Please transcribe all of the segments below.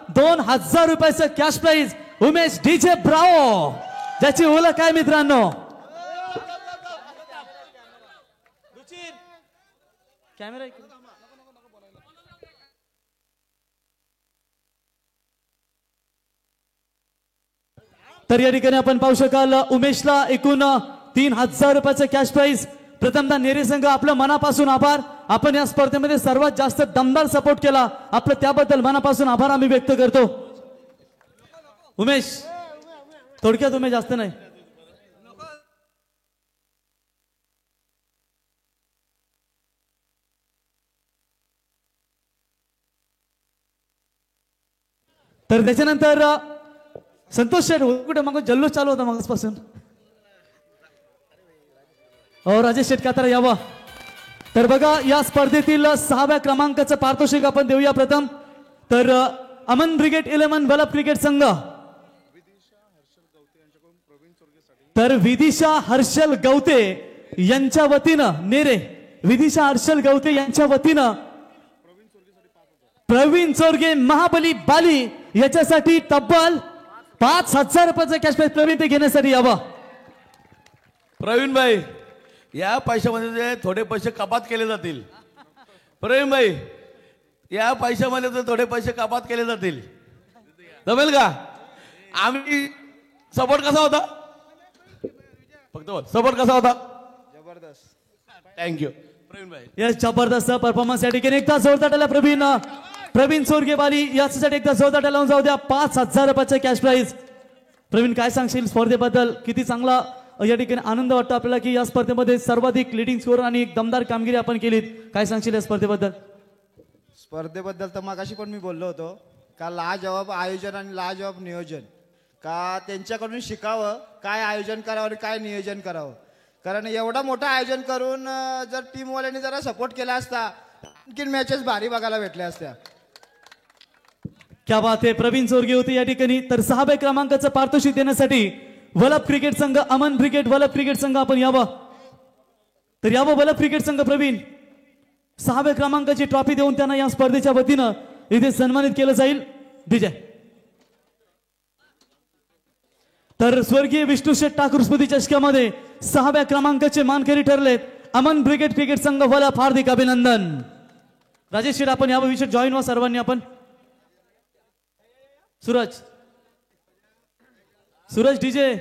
2000 रुपयाचं cash prize Umesh DJ Bravo, ज्याची ओळख आहे मित्रांनो. कॅमेरा तर या ठिकाणी आपण पाहू शकाल उमेशला एकूण 3000 रुपयाचं कॅश प्राइज. प्रथमतः नेरे संघ आपल्या मनापासून आभार. आपण या स्पर्धेमध्ये सर्वात जास्त दमदार सपोर्ट केला, आपलं त्याबद्दल मनापासून आभार आम्ही व्यक्त करतो. उमेश थोडक्यात उमेश जास्त नाही. तर त्याच्यानंतर संतोष शेठ कुठे मग जल्लोष चालू होता मागपासून. राजेश शेठ कातर यावं. तर बघा या स्पर्धेतील 6व्या क्रमांकाचं पारितोषिक आपण देऊया प्रथम. तर अमन ब्रिगेड 11 बल्लभ क्रिकेट संघ, तर विदिशा हर्षल गवते यांच्या वतीनं नेरे, विदिशा हर्षल गवते यांच्या वतीनं प्रवीण चोरगे महाबली बाली याच्यासाठी तब्बल 5000 रुपयाचं कॅश प्राइज प्रवीण ते घेण्यासाठी यावं. प्रवीण भाई या पैशामध्ये थोडे पैसे कपात केले जातील. प्रवीण भाई या पैशामध्ये थोडे पैसे कपात केले जातील. जमेल का? आम्ही सपोर्ट कसा होता? फक्त सपोर्ट कसा होता? जबरदस्त. थँक्यू प्रवीण भाई. यस जबरदस्त परफॉर्मन्स या ठिकाणी. एकदा जोरदार टाळ्या प्रवीण चोरगे बाली याच्यासाठी एकदा जोरदार टाळ्या लावून जाऊ द्या. 5000 रुपयाचं कॅश प्राइज. प्रवीण काय सांगशील स्पर्धेबद्दल? किती चांगला या ठिकाणी आनंद वाटतो आपल्याला की या स्पर्धेमध्ये सर्वाधिक लीडिंग स्कोर आणि एक दमदार कामगिरी आपण केलीत. काय सांगशील या स्पर्धेबद्दल? स्पर्धेबद्दल तर मगाशी पण मी बोललो होतो का लाजवाब आयोजन आणि लाजवाब नियोजन, का त्यांच्याकडून शिकावं काय आयोजन करावं आणि काय नियोजन करावं. कारण एवढा मोठं आयोजन करून जर टीमवाल्यांनी जरा सपोर्ट केला असता आणखीन मॅचेस भारी बघायला भेटल्या असत्या. क्या बात आहे. प्रवीण चोरगे होते या ठिकाणी. तर 6व्या क्रमांकाचं पारितोषिक देण्यासाठी बल्लभ क्रिकेट संघ, अमन ब्रिगेड बल्लभ क्रिकेट संघ आपण यावं. तर यावं बल्लभ क्रिकेट संघ. प्रवीण 6व्या क्रमांकाची ट्रॉफी देऊन त्यांना या स्पर्धेच्या वतीनं इथे सन्मानित केलं जाईल. डीजे. तर स्वर्गीय विष्णू शेठ ठाकूर स्मृती चषकामध्ये 6व्या क्रमांकाचे मानकरी ठरलेत अमन ब्रिगेड क्रिकेट संघ बल्लभ. हार्दिक अभिनंदन. राजेश शेठ आपण यावं विषय जॉईन व्हा सर्वांनी. आपण सूरज डीजे.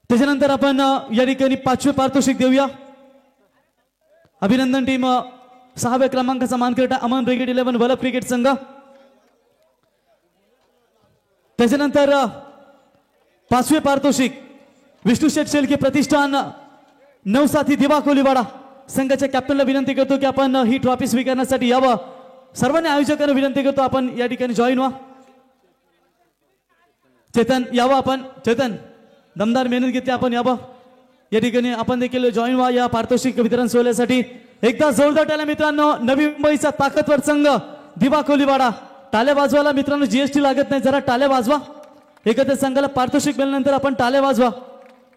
त्याच्यानंतर आपण या ठिकाणी 5वे पारितोषिक देऊया. अभिनंदन टीम 6व्या क्रमांकाचा मानकरी अमन ब्रिगेड 11 बल्लभ क्रिकेट संघ. त्याच्यानंतर 5वे पारितोषिक विष्णू शेठ शेळके प्रतिष्ठान नवसाथी दिवा कोलीवाडा संघाच्या कॅप्टनला विनंती करतो की आपण ही ट्रॉफी स्वीकारण्यासाठी यावं. सर्वांनी आयोजकांना विनंती करतो आपण या ठिकाणी जॉईन व्हा. चेतन यावं. आपण चेतन दमदार मेहनत घेतली आपण यावं या ठिकाणी. आपण देखील जॉईन व्हा या पारितोषिक वितरण सोहळ्यासाठी. एकदा जोरदार टाळ्या मित्रांनो. नवी मुंबईचा ताकदवर संघ दिवा कोलीवाडा. टाळ्या वाजवायला मित्रांनो जीएसटी लागत नाही, जरा टाळ्या वाजवा. एकत्र संघाला पारितोषिक मिळाल्यानंतर आपण टाळ्या वाजवा.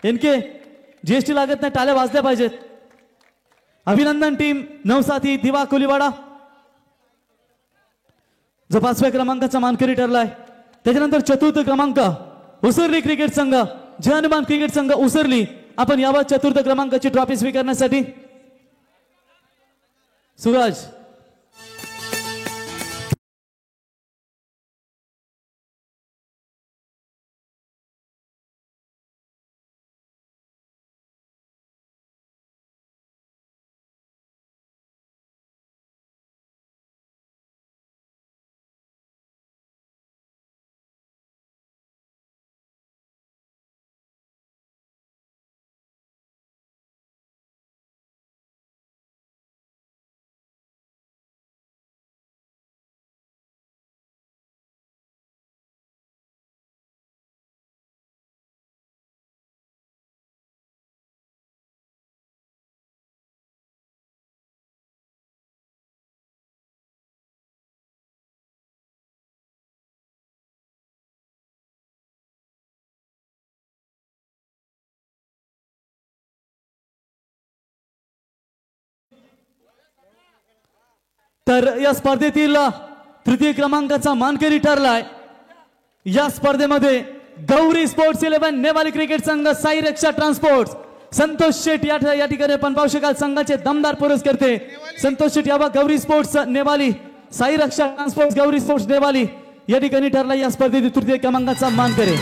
एनके जीएसटी लागत नाही, टाळ्या वाजल्या पाहिजेत. अभिनंदन टीम नवसाथी दिवा कोलीवाडा जो 5व्या क्रमांकाचा मानकरी ठरलाय. त्याच्यानंतर 4र्थ क्रमांक उसरली क्रिकेट संघ, जय हनुमान क्रिकेट संघ उसरली. आपण यावर 4र्थ क्रमांकाची ट्रॉफी स्वीकारण्यासाठी सूरज तर या स्पर्धेतील तृतीय क्रमांकाचा मानकरी ठरलाय. या स्पर्धेमध्ये गौरी स्पोर्ट्स 11 नेवाली क्रिकेट संघ, साई रक्षा ट्रान्सपोर्ट, संतोष शेट या ठिकाणी आपण पाहू शकाल संघाचे दमदार पुरस्कर्ते संतोष शेट यावा. गौरी स्पोर्ट्स नेवाली, साई रक्षा ट्रान्सपोर्ट, गौरी स्पोर्ट्स नेवाली या ठिकाणी ठरला या स्पर्धेतील तृतीय क्रमांकाचा मानकरी.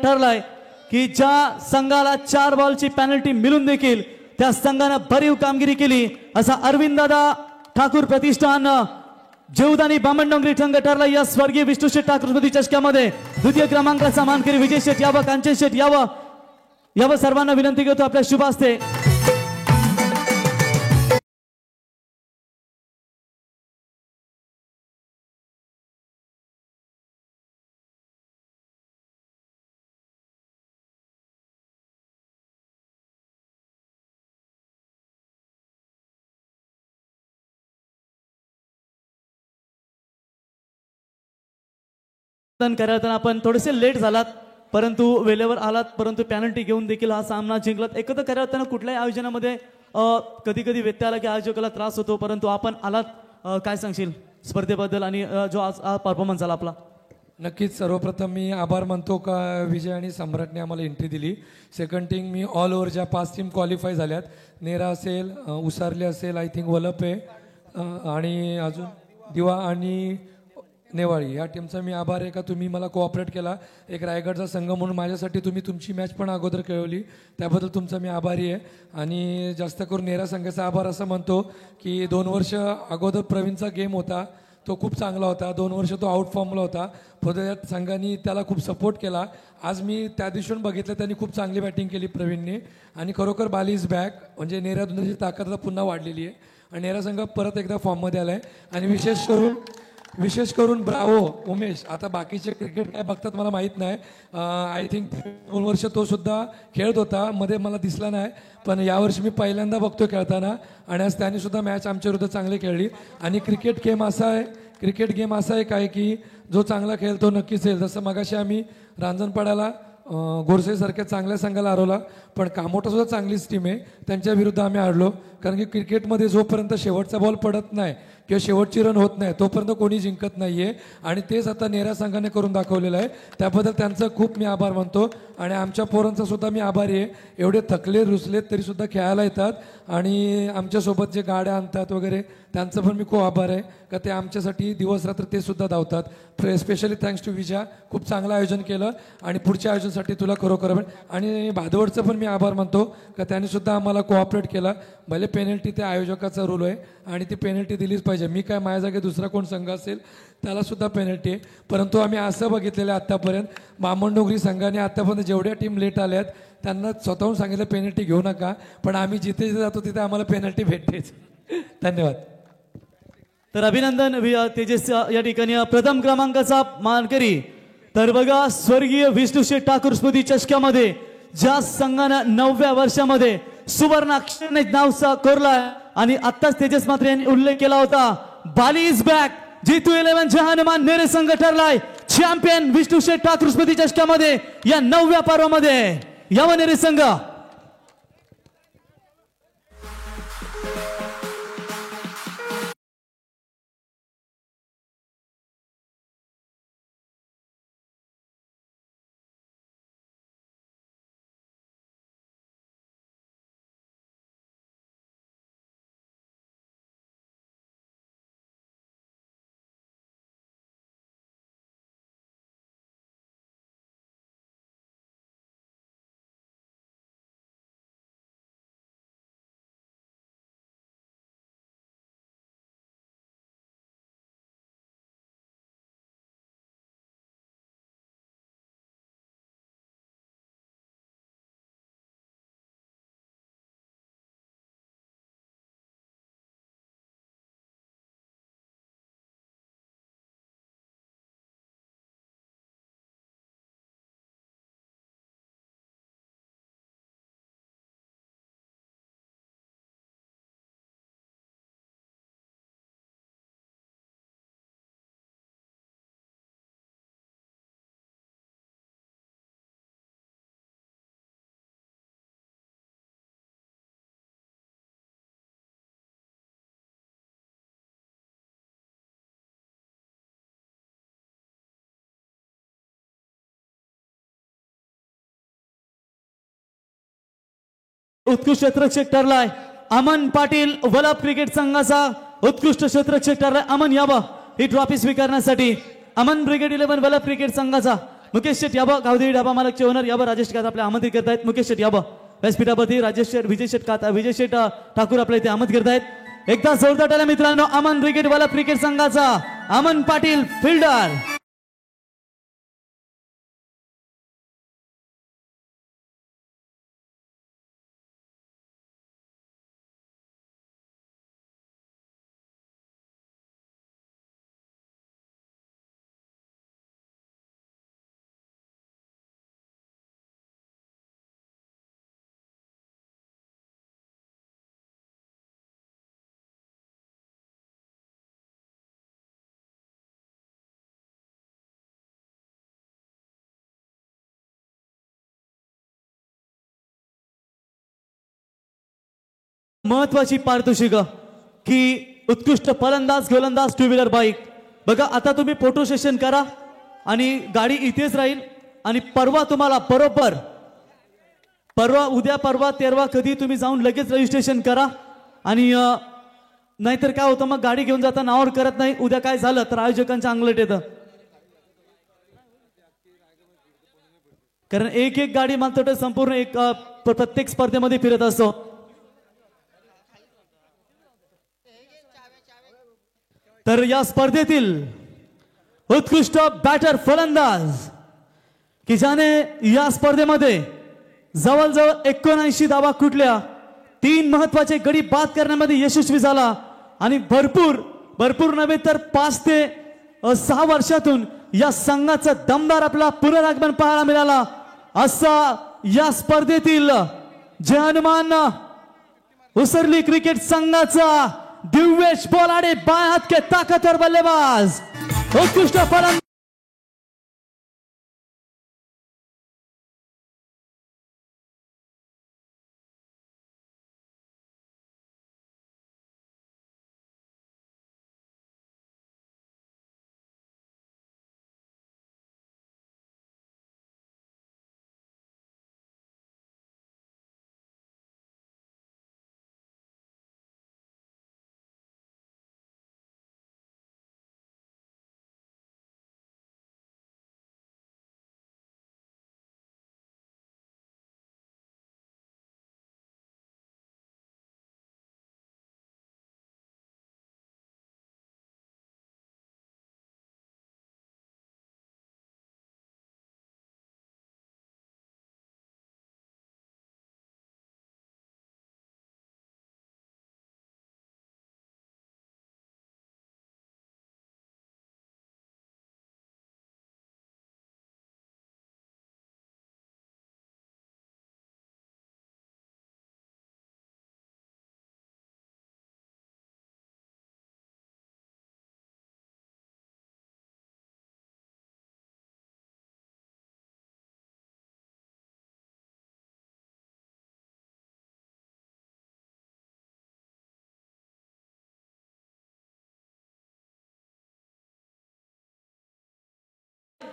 ठरलाय की ज्या संघाला 4 बॉलची पेनल्टी मिळून देखील त्या संघाने भरीव कामगिरी केली असा अरविंद दादा ठाकूर प्रतिष्ठान जेवदानी बामणडोंगरी संघ ठरला. या स्वर्गीय विष्णू शेठ ठाकूर स्मृती चषकामध्ये द्वितीय क्रमांकाचा मानकरी विजय शेठ यावं, कांचन शेठ यावं सर्वांना विनंती करतो आपल्या शुभ हस्ते. करायला आपण थोडेसे लेट झालात परंतु वेळेवर आलात, परंतु पेनल्टी घेऊन देखील हा सामना जिंकलात. एकत्र करायला कुठल्याही आयोजनामध्ये कधी कधी व्यत्यय आला की आयोजकाला त्रास होतो, परंतु आपण आलात. काय सांगशील स्पर्धेबद्दल आणि जो आज परफॉर्मन्स झाला आपला? नक्कीच सर्वप्रथम मी आभार मानतो का विजय आणि सम्राटने आम्हाला एंट्री दिली. सेकंड थिंग, मी ऑल ओव्हर ज्या 5 टीम क्वालिफाय झाल्यात, नेरा असेल, उसारले असेल, आय थिंक वलपे आणि अजून दिवा आणि नेवाळी या टीमचा मी आभार आहे का तुम्ही मला कोऑपरेट केला. एक रायगडचा संघ म्हणून माझ्यासाठी तुम्ही तुमची मॅच पण अगोदर खेळवली, त्याबद्दल तुमचा मी आभारी आहे. आणि जास्त करून नेरा संघाचा आभार असं म्हणतो की 2 वर्ष अगोदर प्रवीणचा गेम होता तो खूप चांगला होता, 2 वर्ष तो आउट फॉर्मला होता, पुढे संघाने त्याला खूप सपोर्ट केला. आज मी त्या दिवशी बघितलं त्यांनी खूप चांगली बॅटिंग केली प्रवीणने आणि खरोखर बाली इज बॅक, म्हणजे नेरा दुधाची ताकद पुन्हा वाढलेली आहे आणि नेरा संघ परत एकदा फॉर्ममध्ये आला आहे. आणि विशेष करून ब्रावो उमेश, आता बाकीचे क्रिकेट काय बघतात मला माहीत नाही, आय थिंक 2 वर्ष तो सुद्धा खेळत होता, मध्ये मला दिसला नाही, पण यावर्षी मी पहिल्यांदा बघतो खेळताना आणि आज त्यांनी सुद्धा मॅच आमच्या विरुद्ध चांगली खेळली. आणि क्रिकेट गेम असा आहे काय की जो चांगला खेळतो नक्कीच येईल. जसं मगाशी आम्ही रांजणपाड्याला गोरसेसारख्या चांगल्या संघाला हरवला, पण कामोटा सुद्धा चांगलीच टीम आहे, त्यांच्या विरुद्ध आम्ही हारलो. कारण की क्रिकेटमध्ये जोपर्यंत शेवटचा बॉल पडत नाही किंवा शेवटची रन होत नाही तोपर्यंत कोणी जिंकत नाही आहे आणि तेच आता नेरा संघाने करून दाखवलेलं आहे. त्याबद्दल त्यांचं खूप मी आभार मानतो आणि आमच्या पोरांचा सुद्धा मी आभारी आहे. एवढे थकले रुसलेत तरीसुद्धा खेळायला येतात आणि आमच्यासोबत जे गाड्या आणतात वगैरे त्यांचं पण मी खूप आभार आहे का ते आमच्यासाठी दिवसरात्र ते सुद्धा धावतात. स्पेशली थँक्स टू विजा, खूप चांगलं आयोजन केलं आणि पुढच्या आयोजनासाठी तुला खरोखर. आणि भादवडचं पण मी आभार मानतो का त्यांनी सुद्धा आम्हाला कोऑपरेट केला. भले पेनल्टी ते आयोजकाचा रूल आहे आणि ती पेनल्टी दिलीच पाहिजे. मी काय माझ्या जागी दुसरा कोण संघ असेल त्याला सुद्धा पेनल्टी आहे, परंतु आम्ही असं बघितलेलं आहे आत्तापर्यंत बामणडोंगरी संघाने आत्तापर्यंत जेवढ्या टीम लेट आल्यात त्यांना स्वतःहून सांगितलं पेनल्टी घेऊ नका, पण आम्ही जिथे जिथे जातो तिथे आम्हाला पेनल्टी भेटतेच. धन्यवाद. तर अभिनंदन तेजस या ठिकाणी प्रथम क्रमांकाचा मानकरी. तर बघा स्वर्गीय विष्णू शेठ ठाकूर स्मृती चषकामध्ये ज्या संघानं 9व्या वर्षामध्ये सुवर्ण अक्षराने नाव कोरलाय आणि आत्ताच तेजस मात्र यांनी उल्लेख केला होता, बाली इज बॅक. G2 11 जहानमान नेरे संघ ठरलाय चॅम्पियन विष्णू शेठ ठाकूर स्मृती चषकामध्ये या 9व्या पर्वामध्ये. यावं नेरे संघ. उत्कृष्ट क्षेत्ररक्षक ठरलाय अमन पाटील वलप क्रिकेट संघाचा उत्कृष्ट क्षेत्ररक्षक ठरलाय. अमन याबा ही ट्रॉफी स्वीकारण्यासाठी. अमन ब्रिगेड 11 वलप क्रिकेट संघाचा मुकेश शेट याबा गावदेवी ढाबा मालकचे ओनर याबा राजेश कात आपल्या आमंत्रित करतायत. मुकेश शेट याबा व्यासपीठावरती राजेश शेट विजय शेट कात विजय शेट ठाकूर आपल्या इथे आमंत्रित करतायत. एकदा जोरदार टाळ्या मित्रांनो. अमन ब्रिगेड वलप क्रिकेट संघाचा अमन पाटील फिल्डर. महत्वाची पारितोषिक की उत्कृष्ट फलंदाज गोलंदाज टू व्हीलर बाईक. बघा आता तुम्ही फोटो सेशन करा आणि गाडी इथेच राहील आणि परवा तुम्हाला बरोबर उद्या परवा तेरवा कधी तुम्ही जाऊन लगेच रजिस्ट्रेशन करा. आणि नाहीतर काय होतं मग गाडी घेऊन जाता नावावर करत नाही. उद्या काय झालं तर आयोजकांच्या अंगलट येतं. कारण एक एक गाडी मात्र संपूर्ण एक प्रत्येक स्पर्धेमध्ये फिरत असतो. तर या स्पर्धेतील उत्कृष्ट बॅटर फलंदाज की ज्याने या स्पर्धेमध्ये जवळजवळ 79 धावा कुठल्या 3 महत्वाचे गडी बाद करण्यामध्ये यशस्वी झाला आणि भरपूर नव्हे तर 5 ते 6 वर्षातून या संघाचं दमदार आपला पुनरागमन पाहायला मिळाला. असा या स्पर्धेतील जे हनुमान उसरली क्रिकेट संघाचा दिव्येश बोलाडे बाय हाथ के ताकतवर बल्लेबाज उत्कृष्ट फलंदाज.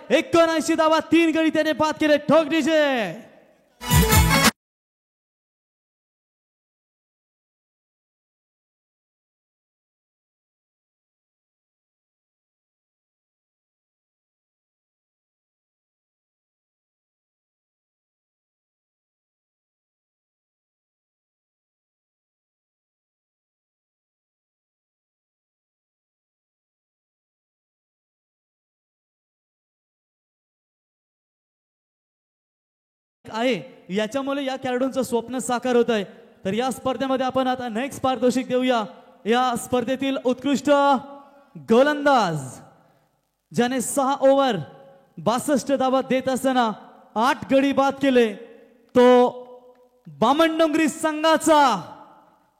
एकोणऐंशी धावा 3 गडी त्याने बाद केले. ठोक डीजे. आहे याच्यामुळे या खेळाडूंचं स्वप्न साकार होत आहे. तर या स्पर्धेमध्ये आपण आता नेक्स्ट पारितोषिक देऊया. या स्पर्धेतील उत्कृष्ट गोलंदाज ज्याने 6 ओव्हर 62 धावा देत असताना 8 गडी बाद केले तो बामणडोंगरी संघाचा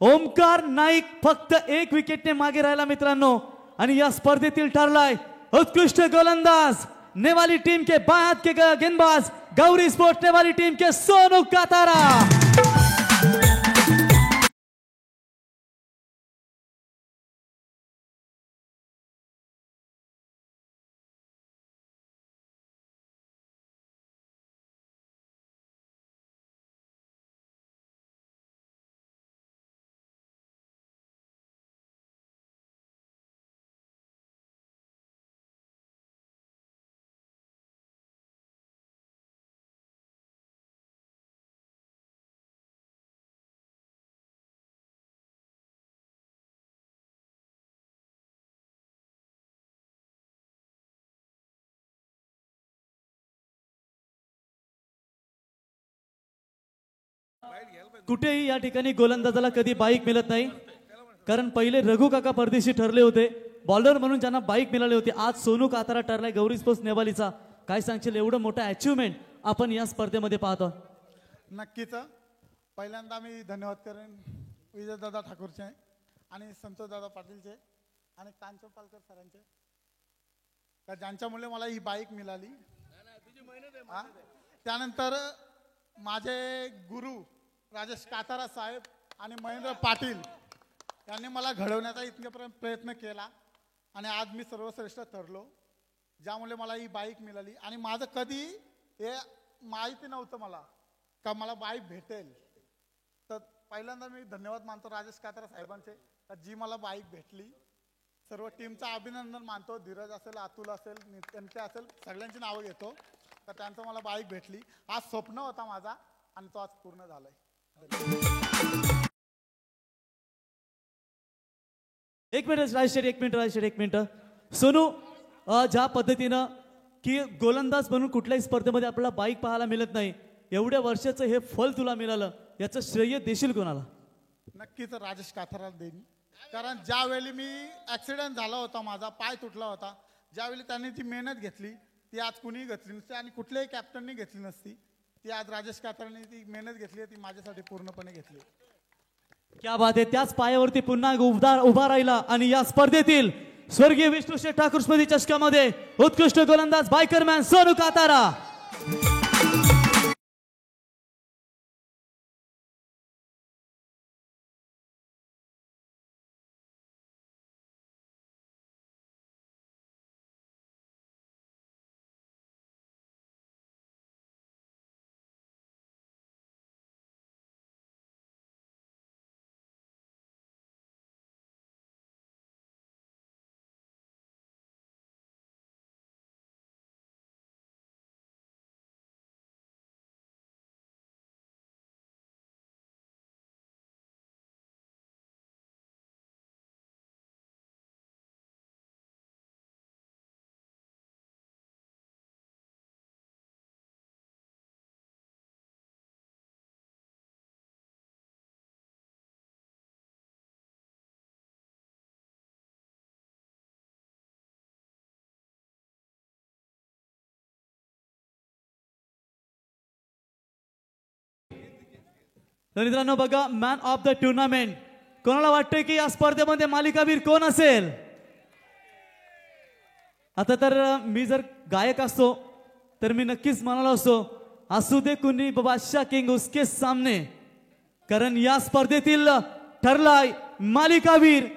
ओमकार नाईक. फक्त 1 विकेटने मागे राहिला मित्रांनो आणि या स्पर्धेतील ठरलाय उत्कृष्ट गोलंदाज नेवाली टीम के बाएं हाथ के गेंदबाज गौरी स्पोर्ट्स नेवाली टीम के सोनू कातारा. कुठेही या ठिकाणी गोलंदाजाला कधी बाईक मिळत नाही, कारण पहिले रघु काका परदेशी ठरले होते बॉलर म्हणून ज्यांना बाईक मिळाली होती. आज सोनू कातारा ठरलाय गौरी स्पोर्ट्स नेवालीचा. काय सांगशील, एवढं मोठं अचिव्हमेंट आपण या स्पर्धेमध्ये पाहतो. नक्कीच. पहिल्यांदा मी धन्यवाद करेन विजयदादा ठाकूरचे आणि संतोषदादा पाटीलचे आणि कांचन पालकर सरांचे, का ज्यांच्यामुळे मला ही बाईक मिळाली. त्यानंतर माझे गुरु राजेश कातारा साहेब आणि महेंद्र पाटील यांनी मला घडवण्याचा इतक्यापर्यंत प्रयत्न केला आणि आज मी सर्वश्रेष्ठ ठरलो, ज्यामुळे मला ही बाईक मिळाली. आणि माझं कधी हे माहिती नव्हतं मला का मला बाईक भेटेल. तर पहिल्यांदा मी धन्यवाद मानतो राजेश कातारा साहेबांचे, का जी मला बाईक भेटली. सर्व टीमचं अभिनंदन मानतो, धीरज असेल, अतुल असेल, नित्यांके असेल, सगळ्यांची नावं घेतो. तर त्यांचं मला बाईक भेटली. आज स्वप्न होता माझा आणि तो आज पूर्ण झालाय. एक मिनिट राजेश, एक मिनिट. सोनू, ज्या पद्धतीनं की गोलंदाज म्हणून कुठल्याही स्पर्धेमध्ये आपल्याला बाईक पाहायला मिळत नाही, एवढ्या वर्षाचं हे फल तुला मिळालं, याचं श्रेय देशील कोणाला? नक्कीच राजेश काथाराला देईन. कारण ज्यावेळी मी ॲक्सिडेंट झाला होता, माझा पाय तुटला होता, ज्यावेळी त्यांनी ती मेहनत घेतली ती आज कुणीही घेतली नसती आणि कुठल्याही कॅप्टननी घेतली नसती. ती आज राजेश काथाराने ती मेहनत घेतली, ती माझ्यासाठी पूर्णपणे घेतली. क्या बात आहे. त्याच पायावरती पुन्हा उभा राहिला आणि या स्पर्धेतील स्वर्गीय विष्णू शेठ ठाकूर स्मृती चषकामध्ये उत्कृष्ट गोलंदाज बायकरमॅन सोनू कातारा. तर मित्रांनो बघा, मॅन ऑफ द टुर्नामेंट कोणाला वाटतंय की या स्पर्धेमध्ये मालिकावीर कोण असेल? आता तर मी जर गायक असतो तर मी नक्कीच म्हणालो असतो, असू दे कुणी बादशाह किंग उसके सामने. कारण या स्पर्धेतील ठरलाय मालिकावीर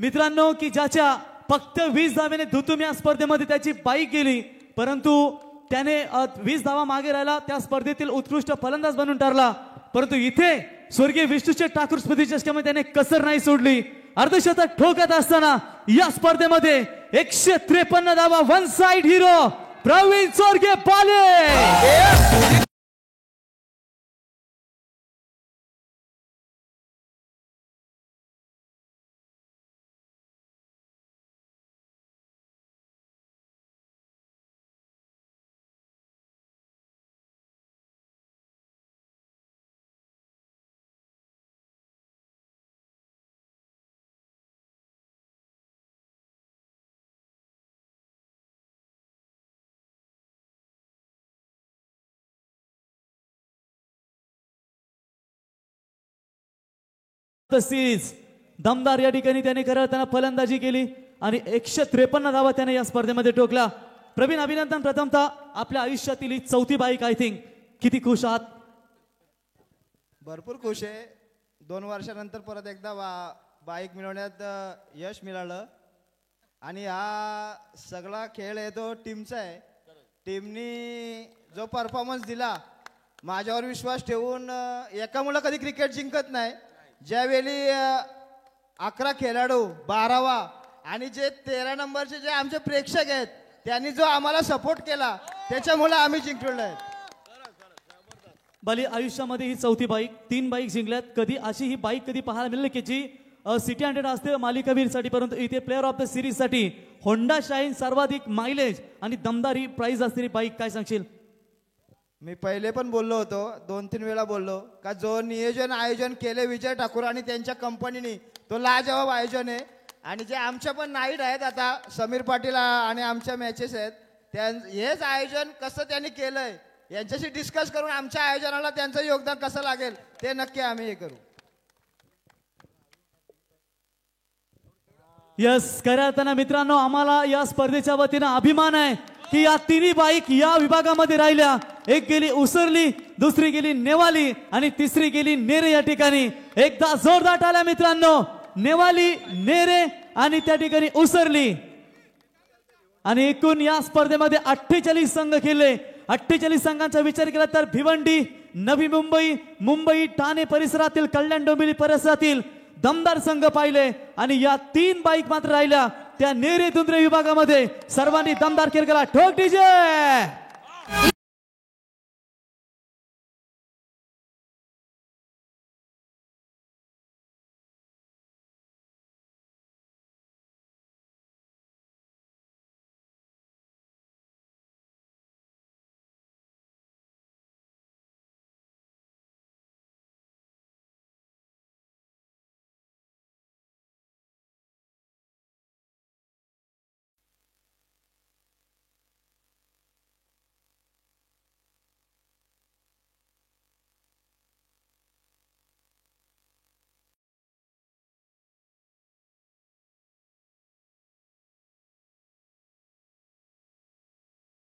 मित्रांनो की ज्याच्या फक्त 20 धावेने धुतून या स्पर्धेमध्ये त्याची बाईक गेली, परंतु त्याने 20 धावा मागे राहिला, त्या स्पर्धेतील उत्कृष्ट फलंदाज बनून ठरला. परंतु इथे स्वर्गीय विष्णूशेठ ठाकूर स्मृती चषकामध्ये त्याने कसर नाही सोडली. अर्धशतक ठोकत असताना या स्पर्धेमध्ये 153 धावा, one side hero Pravin Chorge पाले. सिरीज दमदार या ठिकाणी त्याने करताना फलंदाजी केली आणि 153 धावा त्याने या स्पर्धेमध्ये ठोकला. प्रवीण, अभिनंदन. प्रथमतः आपल्या आयुष्यातील ही चौथी बाईक, आय थिंक किती खुश आहात? भरपूर खुश आहे. 2 वर्षानंतर परत एकदा बाईक मिळवण्यात यश मिळालं आणि हा सगळा खेळ आहे तो टीमचा आहे. टीमनी जो परफॉर्मन्स दिला, माझ्यावर विश्वास ठेवून, एका मुलं कधी क्रिकेट जिंकत नाही. ज्यावेळी 11 खेळाडू 12वा आणि जे 13 नंबरचे जे आमचे प्रेक्षक आहेत त्यांनी जो आम्हाला सपोर्ट केला, त्याच्यामुळे आम्ही जिंकलेलो आहे. बाली, आयुष्यामध्ये ही चौथी बाईक, 3 बाईक जिंकल्यात. कधी अशी ही बाईक कधी पाहायला मिळेल की जी सिटी 100 असते मालिकावीर साठी, परंतु इथे प्लेअर ऑफ द सिरीज साठी होंडा शाईन सर्वाधिक मायलेज आणि दमदारी प्राइस असलेली बाईक, काय सांगशील? मी पहिले पण बोललो होतो, 2-3 वेळा बोललो का जो नियोजन आयोजन केले विजय ठाकूर आणि त्यांच्या कंपनीने तो लाजवाब आयोजन आहे. आणि जे आमच्या पण नाईट आहेत आता समीर पाटील आणि आमच्या मॅचेस आहेत हेच आयोजन कसं त्यांनी केलंय यांच्याशी डिस्कस करून आमच्या आयोजनाला त्यांचं योगदान कसं लागेल ते नक्की आम्ही हे करू. यस, खऱ्या अर्थानं मित्रांनो आम्हाला या स्पर्धेच्या वतीनं अभिमान आहे की या तिन्ही बाईक या विभागामध्ये राहिल्या. एक गेली उसरली, दुसरी गेली नेवाली आणि तिसरी गेली नेरे. या ठिकाणी एकदा जोरदार टाळ्या मित्रांनो. नेवाली, नेरे आणि त्या ठिकाणी उसरली. आणि एकूण या स्पर्धेमध्ये 48 संघ खेळले. 48 संघांचा विचार केला तर भिवंडी, नवी मुंबई, मुंबई ठाणे परिसरातील, कल्याण डोंबिवली परिसरातील दमदार संघ पाहिले. आणि या 3 बाईक मात्र राहिल्या त्या नेरे दुंद्रे विभागामध्ये. सर्वांनी दमदार खेळ केला. ठोक डीजे.